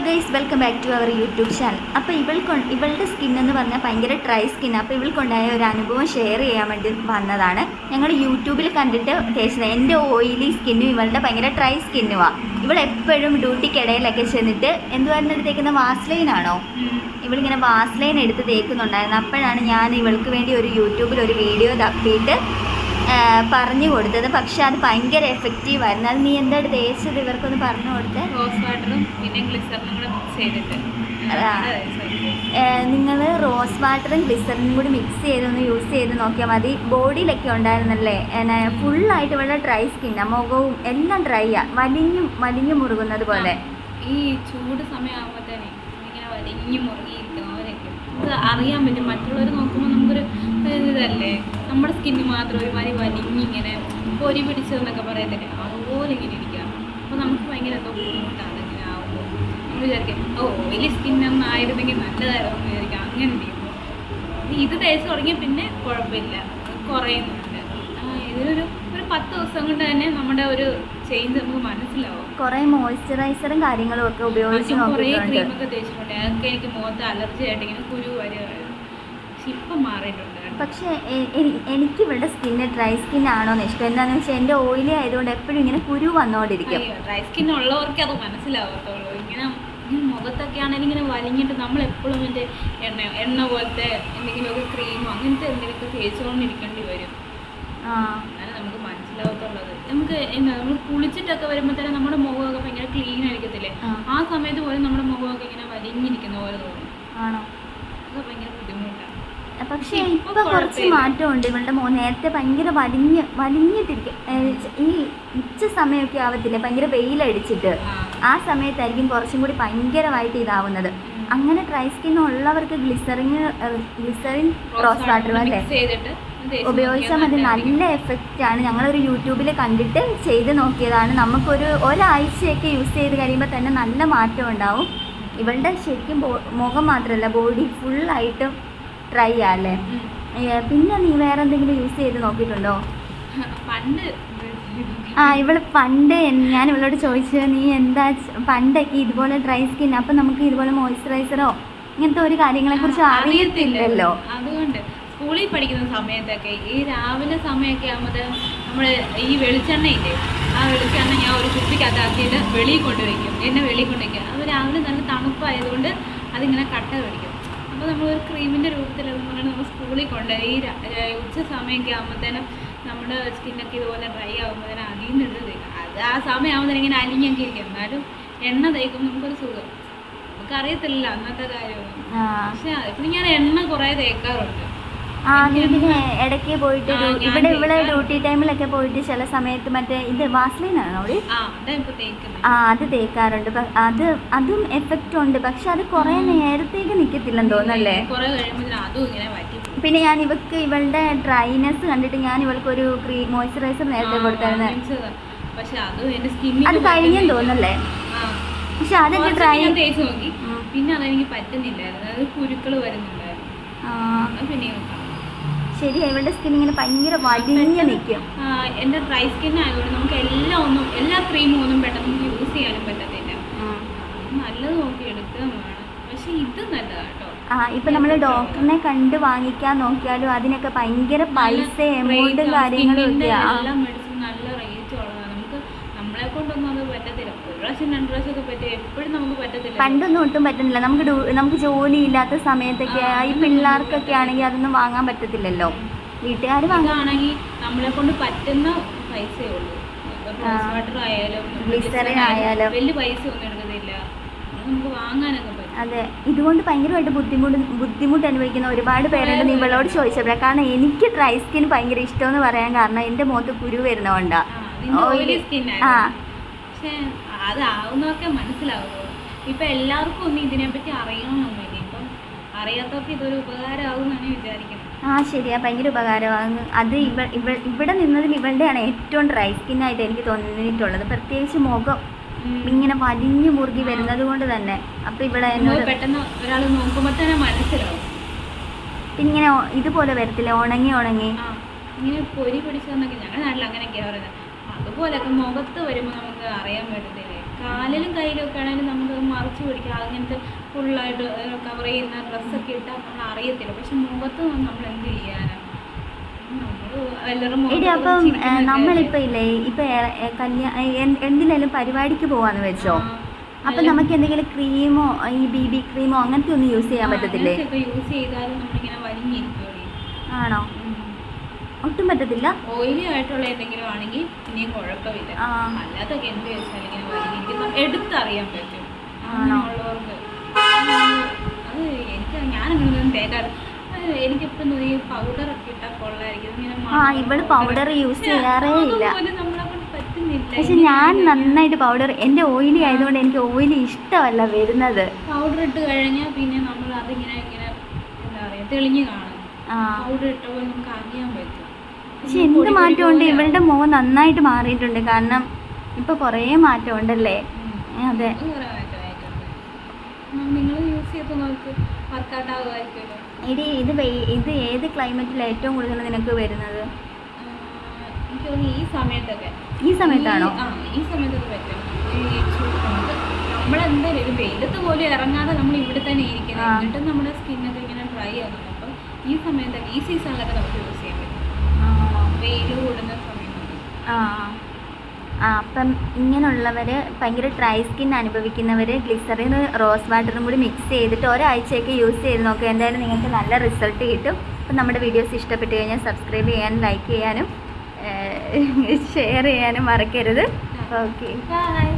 Guys, welcome back to our YouTube channel. അപ്പോൾ ഇവളുടെ skin എന്ന് പറഞ്ഞാൽ ഭയങ്കര ഡ്രൈ സ്കിൻ. അപ്പോൾ ഇവൾക്കുണ്ടായ ഒരു അനുഭവം ഷെയർ ചെയ്യാൻ വേണ്ടി വന്നതാണ്. ഞങ്ങൾ യൂട്യൂബിൽ കണ്ടിട്ട് തേച്ചത്. എൻ്റെ ഓയിലി സ്കിന്നും ഇവളുടെ ഭയങ്കര ഡ്രൈ സ്കിന്നുമാണ്. ഇവളെപ്പോഴും ഡ്യൂട്ടിക്കിടയിലൊക്കെ ചെന്നിട്ട് എന്തുവായിരുന്നു തേക്കുന്ന, വാസ്ലൈനാണോ? ഇവളിങ്ങനെ വാസ്ലൈൻ എടുത്ത് തേക്കുന്നുണ്ടായിരുന്നു. അപ്പോഴാണ് ഞാൻ ഇവൾക്ക് വേണ്ടി ഒരു യൂട്യൂബിൽ ഒരു വീഡിയോ തപ്പിയിട്ട് പറഞ്ഞു കൊടുത്തത്. പക്ഷെ അത് ഭയങ്കര എഫക്റ്റീവായിരുന്നു. അത് നീ എന്തായിട്ട് തേച്ചത് ഇവർക്കൊന്ന് പറഞ്ഞു കൊടുത്തേ? റോസ് വാട്ടറും പിന്നെ ഗ്ലിസറിനും കൂടെ മിക്സ് ചെയ്തിട്ട് നിങ്ങൾ റോസ് വാട്ടറും ഗ്ലിസറിനും കൂടി മിക്സ് ചെയ്തൊന്ന് യൂസ് ചെയ്ത് നോക്കിയാൽ മതി. ബോഡിയിലൊക്കെ ഉണ്ടായിരുന്നല്ലേ, ഫുള്ളായിട്ട് ഇവിടെ ഡ്രൈ സ്കിന്നാണ്, മുഖവും എല്ലാം ഡ്രൈയാണ്, വലിഞ്ഞു മുറുകുന്നത് പോലെ. ഈ ചൂട് സമയമാകുമ്പോഴത്തേനെ ഇങ്ങനെ വലിഞ്ഞു മുറുകിയിരിക്കുന്നവരൊക്കെ ഇത് അറിയാൻ പറ്റും. മറ്റുള്ളവർ നോക്കുമ്പോൾ നമുക്കൊരു ഇതല്ലേ, നമ്മുടെ സ്കിന്ന് മാത്രം ഒരുമാതിരി വലിഞ്ഞിങ്ങനെ പൊരി പിടിച്ചതെന്നൊക്കെ പറയത്തില്ലേ, അതുപോലെ ഇങ്ങനെ ഇരിക്കാം. അപ്പോൾ നമുക്ക് ഭയങ്കര എന്തോ ബുദ്ധിമുട്ടാണ് ഇങ്ങനെ ആകുമ്പോൾ. നമ്മൾ വിചാരിക്കാം വലിയ സ്കിന്നൊന്നും ആയിരുന്നെങ്കിൽ നല്ലതായിരുന്നു എന്ന് വിചാരിക്കാം. അങ്ങനെ ഇരിക്കും. ഇത് തേച്ച് തുടങ്ങിയ പിന്നെ കുഴപ്പമില്ല, കുറയുന്നുണ്ട്. ഇതിനൊരു 10 ദിവസം കൊണ്ട് തന്നെ നമ്മുടെ ഒരു ചേഞ്ച് നമുക്ക് മനസ്സിലാവും. കുറേ മോയ്സ്ചറൈസറും കാര്യങ്ങളും ഒക്കെ ഉപയോഗിച്ച് കുറേ ക്രീമൊക്കെ തേച്ചിട്ടുണ്ട്. അതൊക്കെ എനിക്ക് മുഖത്ത് അലർജി ആയിട്ട് ഇങ്ങനെ കുരു വരുമായിരുന്നു. പക്ഷെ ഇപ്പം മാറിയിട്ടുണ്ട്. പക്ഷേ എനിക്ക് ഇവിടെ സ്കിന്ന് ഡ്രൈ സ്കിൻ ആണോന്ന് ഇഷ്ടം. എന്താണെന്ന് വെച്ചാൽ എൻ്റെ ഓയിലി ആയതുകൊണ്ട് എപ്പോഴും ഇങ്ങനെ കുരു വന്നുകൊണ്ടിരിക്കും. ഡ്രൈ സ്കിൻ ഉള്ളവർക്ക് അത് മനസ്സിലാവത്തുള്ളൂ. ഇങ്ങനെ മുഖത്തൊക്കെ ആണെങ്കിൽ ഇങ്ങനെ വലിഞ്ഞിട്ട് നമ്മളെപ്പോഴും എൻ്റെ എണ്ണ പോലത്തെ എന്തെങ്കിലുമൊക്കെ ക്രീമോ അങ്ങനത്തെ എന്തെങ്കിലുമൊക്കെ തേച്ചുകൊണ്ടിരിക്കേണ്ടി വരും. അങ്ങനെ നമുക്ക് മനസ്സിലാവത്തുള്ളത്. നമുക്ക് എന്താ, നമ്മൾ കുളിച്ചിട്ടൊക്കെ വരുമ്പോൾ തന്നെ നമ്മുടെ മുഖമൊക്കെ ഭയങ്കര ക്ലീൻ ആയിരിക്കത്തില്ലേ, ആ സമയത്ത് പോലും നമ്മുടെ മുഖമൊക്കെ ഇങ്ങനെ വലിഞ്ഞിരിക്കുന്ന പോലെ തോന്നും. ആണോ? അതൊക്കെ ഭയങ്കര ബുദ്ധിമുട്ടാണ്. പക്ഷേ ഇപ്പോൾ കുറച്ച് മാറ്റമുണ്ട്. ഇവളുടെ നേരത്തെ ഭയങ്കര വലിഞ്ഞിട്ടിരിക്കും. ഈ ഉച്ച സമയമൊക്കെ ആവത്തില്ലേ, ഭയങ്കര വെയിലടിച്ചിട്ട് ആ സമയത്തായിരിക്കും കുറച്ചും കൂടി ഭയങ്കരമായിട്ട് ഇതാവുന്നത്. അങ്ങനെ ഡ്രൈ സ്കിൻ ഉള്ളവർക്ക് ഗ്ലിസറിൻ റോസ് വാട്ടർ അല്ലേ ഉപയോഗിച്ചാൽ മതി. നല്ല എഫക്റ്റാണ്. ഞങ്ങളൊരു യൂട്യൂബിൽ കണ്ടിട്ട് ചെയ്ത് നോക്കിയതാണ്. നമുക്കൊരു ഒരാഴ്ചയൊക്കെ യൂസ് ചെയ്ത് കഴിയുമ്പോൾ തന്നെ നല്ല മാറ്റം ഉണ്ടാവും. ഇവളുടെ ശരിക്കും മുഖം മാത്രമല്ല, ബോഡി ഫുള്ളായിട്ട് ട്രൈ ആല്ലേ. പിന്നെ നീ വേറെ എന്തെങ്കിലും യൂസ് ചെയ്ത് നോക്കിയിട്ടുണ്ടോ? ഇവള് പണ്ട് ഞാൻ ഇവളോട് ചോദിച്ചത്, നീ എന്താ പണ്ടൊക്കെ ഇതുപോലെ ഡ്രൈ സ്കിൻ, അപ്പം നമുക്ക് ഇതുപോലെ മോയ്സ്ചറൈസറോ ഇങ്ങനത്തെ ഒരു കാര്യങ്ങളെക്കുറിച്ച് അറിയത്തില്ലല്ലോ. അതുകൊണ്ട് സ്കൂളിൽ പഠിക്കുന്ന സമയത്തൊക്കെ ഈ രാവിലെ സമയമൊക്കെ ആകുമ്പോൾ നമ്മൾ ഈ വെളിച്ചെണ്ണയില്ലേ, ആ വെളിച്ചെണ്ണ ഞാൻ ഒരു കുപ്പിക്കകത്താക്കിയിട്ട് വെളിയിൽ കൊണ്ടുവയ്ക്കും. വെളിയിൽ കൊണ്ടുവയ്ക്കുക. അത് രാവിലെ നല്ല തണുപ്പായതുകൊണ്ട് അതിങ്ങനെ കട്ട പിടിക്കും. അപ്പോൾ നമ്മളൊരു ക്രീമിൻ്റെ രൂപത്തിലെന്ന് പറഞ്ഞാൽ നമ്മൾ സ്കൂളിൽ കൊണ്ടുപോയി ഈ ഉച്ച സമയമൊക്കെ ആകുമ്പോഴത്തേനും നമ്മുടെ സ്കിന്നൊക്കെ ഇതുപോലെ ഡ്രൈ ആകുമ്പോഴത്തേനും അതിൽ നിന്നിട്ട് തേക്കും. അത് ആ സമയമാകുമ്പോഴത്തേനും ഇങ്ങനെ അലിഞ്ഞൊക്കെ ഇരിക്കും. എന്നാലും എണ്ണ തേക്കും നമുക്കൊരു സുഖം. നമുക്കറിയത്തില്ല അന്നത്തെ കാര്യമൊന്നും. പക്ഷെ പിന്നെ ഞാൻ എണ്ണ കുറേ തേക്കാറുണ്ട്. പിന്നെ ഇടയ്ക്ക് പോയിട്ട് ഇവിടെ ഡ്യൂട്ടി ടൈമിലൊക്കെ പോയിട്ട് ചില സമയത്ത് മറ്റേ ഇത് വാസ്ലൈനാണോ അവിടെ അത് തേക്കാറുണ്ട്. അതും എഫക്റ്റ് ഉണ്ട്. പക്ഷെ അത് കുറേ നേരത്തേക്ക് നിൽക്കത്തില്ലെന്ന് തോന്നല്ലേ. പിന്നെ ഞാൻ ഇവളുടെ ഡ്രൈനെസ് കണ്ടിട്ട് ഞാൻ ഇവൾക്കൊരു മോയ്സ്ചറൈസർ നേരത്തെ കൊടുത്തായിരുന്നു. അത് കഴിഞ്ഞെന്ന് തോന്നല്ലേ. പക്ഷെ അതൊക്കെ ഡ്രൈ തേച്ച് നോക്കി, പിന്നെ അതെനിക്ക് പറ്റുന്നില്ലായിരുന്നു. അത് കുരുക്കൾ വരുന്നുണ്ടായിരുന്നു. പിന്നെ ശരിയാ, ഇവളുടെ സ്കിൻ ഇങ്ങനെ ഭയങ്കര വലിഞ്ഞ് നിൽക്കും. എൻ്റെ ഡ്രൈ സ്കിൻ ആയതുകൊണ്ട് നമുക്ക് എല്ലാ ക്രീമും ഒന്നും പെട്ടെന്ന് നമുക്ക് യൂസ് ചെയ്യാനും പറ്റത്തില്ല. നല്ലത് നോക്കി എടുക്കുകയും വേണം. പക്ഷെ ഇത് നല്ലതാണ് കേട്ടോ. ഇപ്പൊ നമ്മൾ ഡോക്ടറിനെ കണ്ട് വാങ്ങിക്കാൻ നോക്കിയാലും അതിനൊക്കെ ഭയങ്കര പൈസ എമൗണ്ടും കാര്യങ്ങളും ഒക്കെയാ. എല്ലാ മെഡിസിൻ നല്ല റേറ്റ് ഉള്ളതാണ്. നമുക്ക് നമ്മളെ കൊണ്ടൊന്നും അത് പറ്റത്തില്ല. 1 പ്രാവശ്യം 2 പ്രാവശ്യമൊക്കെ പറ്റും. എപ്പോഴും നമുക്ക് പറ്റത്തില്ല. പണ്ടൊന്നും ഒട്ടും പറ്റുന്നില്ല. നമുക്ക് ജോലി ഇല്ലാത്ത സമയത്തൊക്കെ ഈ പിള്ളേർക്കൊക്കെ ആണെങ്കിൽ അതൊന്നും വാങ്ങാൻ പറ്റത്തില്ലല്ലോ. വീട്ടുകാർ വാങ്ങുകയാണെങ്കിൽ നമ്മളെ കൊണ്ട് പറ്റുന്ന പൈസയേ ഉള്ളൂ. റോസ് വാട്ടർ ആയാലും ഗ്ലിസറിൻ ആയാലും വലിയ പൈസ ഒന്നും എടുക്കത്തില്ല. നമുക്ക് വാങ്ങാനൊക്കെ പറ്റും. അതെ, ഇതുകൊണ്ട് ഭയങ്കരമായിട്ട് ബുദ്ധിമുട്ട് അനുഭവിക്കുന്ന ഒരുപാട് പേരുണ്ട്. നിങ്ങളോട് ചോദിച്ചപ്പോഴാണ്. കാരണം എനിക്ക് ഡ്രൈ സ്കിൻ ഭയങ്കര ഇഷ്ടമെന്ന് പറയാൻ കാരണം എൻ്റെ മുഖത്ത് കുരു വരുന്നതുകൊണ്ടാണ്. ഓയിലി സ്കിൻ പക്ഷെ അതാവുന്നതൊക്കെ മനസ്സിലാവുമോ? ഇപ്പം എല്ലാവർക്കും ഒന്നും ഇതിനെപ്പറ്റി അറിയണമെന്നൊന്നുമില്ല. ഇപ്പം അറിയാത്തവർക്ക് ഇതൊരു ഉപകാരമാകുമെന്നാണ് വിചാരിക്കുന്നത്. ശരിയാ, ഭയങ്കര ഉപകാരമാകുന്നു. അത് ഇവിടെ നിന്നതിൽ ഇവളുടെയാണ് ഏറ്റവും ഡ്രൈ സ്കിന്നായിട്ട് എനിക്ക് തോന്നിയിട്ടുള്ളത്. പ്രത്യേകിച്ച് മുഖം ഇങ്ങനെ വലിഞ്ഞു മുറുകി വരുന്നത് കൊണ്ട് തന്നെ. അപ്പം ഇവിടെ പെട്ടെന്ന് ഒരാൾ നോക്കുമ്പോൾ തന്നെ മനസ്സിലാവും. പിന്നെ ഇങ്ങനെ ഇതുപോലെ വരത്തില്ല, ഉണങ്ങി ഇങ്ങനെ പൊരി പിടിച്ചതെന്നൊക്കെ ഞങ്ങളുടെ നാട്ടിൽ അങ്ങനെയൊക്കെയാണ് പറയുന്നത്. അതുപോലെയൊക്കെ മുഖത്ത് വരുമ്പോൾ നമുക്ക് അറിയാൻ പറ്റത്തില്ലേ. കാലിലും കയ്യിലും ഒക്കെ ആണെങ്കിലും നമുക്ക് മറിച്ച് പിടിക്കുക, അങ്ങനത്തെ ഫുള്ളായിട്ട് കവർ ചെയ്യുന്ന ഡ്രസ്സൊക്കെ ഇട്ടാൽ നമ്മൾ അറിയത്തില്ല. പക്ഷെ മുഖത്ത് നമ്മൾ എന്ത് ചെയ്യാനാണ്? എടി അപ്പം നമ്മളിപ്പോൾ ഇല്ലേ ഇപ്പം എന്തിനേലും പരിപാടിക്ക് പോവാന്ന് വെച്ചോ, അപ്പൊ നമുക്ക് എന്തെങ്കിലും ക്രീമോ ഈ BB ക്രീമോ അങ്ങനത്തെ ഒന്നും യൂസ് ചെയ്യാൻ പറ്റത്തില്ലേ? യൂസ് ചെയ്താലും നമ്മളിങ്ങനെ വലിഞ്ഞിരിക്കും. ആണോ? ഒട്ടും പറ്റത്തില്ല. ഓയിലി ആയിട്ടുള്ള എന്തെങ്കിലും ആണെങ്കിൽ ഇനിയും കുഴപ്പമില്ല. അല്ലാത്തൊക്കെ എന്ത് വെച്ചാൽ ഇങ്ങനെ വലിഞ്ഞിരിക്കും, എടുത്തറിയാൻ പറ്റും. അങ്ങനെയുള്ളവർക്ക് അത് ഞാനങ്ങനെ തേക്കാറ്. എനിക്കിപ്പം ഈ പൗഡറൊക്കെ ഇട്ടാൽ കൊള്ളായിരിക്കും. ഇവള് പൗഡർ യൂസ് ചെയ്യാറേ ഇല്ല. നമ്മളെ കൊണ്ട് പറ്റുന്നില്ല. പക്ഷെ ഞാൻ നന്നായിട്ട് പൗഡർ, എൻ്റെ ഓയിലി ആയതുകൊണ്ട് എനിക്ക് ഓയിലി ഇഷ്ടമല്ല വരുന്നത്. പൗഡർ ഇട്ട് കഴിഞ്ഞാൽ പിന്നെ നമ്മൾ അതിങ്ങനെ ഇങ്ങനെ എന്താ പറയുക തെളിഞ്ഞു കാണും. പൗഡർ ഇട്ടപ്പോൾ നമുക്ക് അറിയാൻ പറ്റും. പക്ഷെ എന്ത് മാറ്റമുണ്ട്, ഇവളുടെ മുഖം നന്നായിട്ട് മാറിയിട്ടുണ്ട്. കാരണം ഇപ്പൊ കുറേ മാറ്റം ഉണ്ടല്ലേ? അതെ, നിങ്ങൾ യൂസ് ചെയ്ത് നോക്ക്, വർക്കൗട്ട് ആകുമായിരിക്കുമല്ലോ. എടി ഇത് ഏത് ക്ലൈമറ്റിലാണ് ഏറ്റവും കൂടുതൽ നിനക്ക് വരുന്നത്? എനിക്ക് തോന്നുന്നു ഈ സമയത്തൊക്കെ. ഈ സമയത്താണോ? ഈ സമയത്തൊക്കെ പറ്റും. നമ്മളെന്തായാലും ഒരു വെയിലത്ത് പോലും ഇറങ്ങാതെ നമ്മൾ ഇവിടെ തന്നെ ഇരിക്കുന്നത്, എന്നിട്ടും നമ്മുടെ സ്കിന്നൊക്കെ ഇങ്ങനെ ഡ്രൈ ആകുന്നു. അപ്പം ഈ സമയത്തൊക്കെ ഈ സീസണിലൊക്കെ നമുക്ക് യൂസ് ചെയ്യാൻ പറ്റും, വെയിൽ കൂടുന്ന സമയത്ത്. അപ്പം ഇങ്ങനെയുള്ളവർ ഭയങ്കര ഡ്രൈ സ്കിൻ അനുഭവിക്കുന്നവർ ഗ്ലിസറിൻ റോസ് വാട്ടറും കൂടി മിക്സ് ചെയ്തിട്ട് ഒരാഴ്ചയൊക്കെ യൂസ് ചെയ്ത് നോക്കുക. എന്തായാലും നിങ്ങൾക്ക് നല്ല റിസൾട്ട് കിട്ടും. അപ്പം നമ്മുടെ വീഡിയോസ് ഇഷ്ടപ്പെട്ട് കഴിഞ്ഞാൽ സബ്സ്ക്രൈബ് ചെയ്യാനും ലൈക്ക് ചെയ്യാനും ഷെയർ ചെയ്യാനും മറക്കരുത്. Okay, by.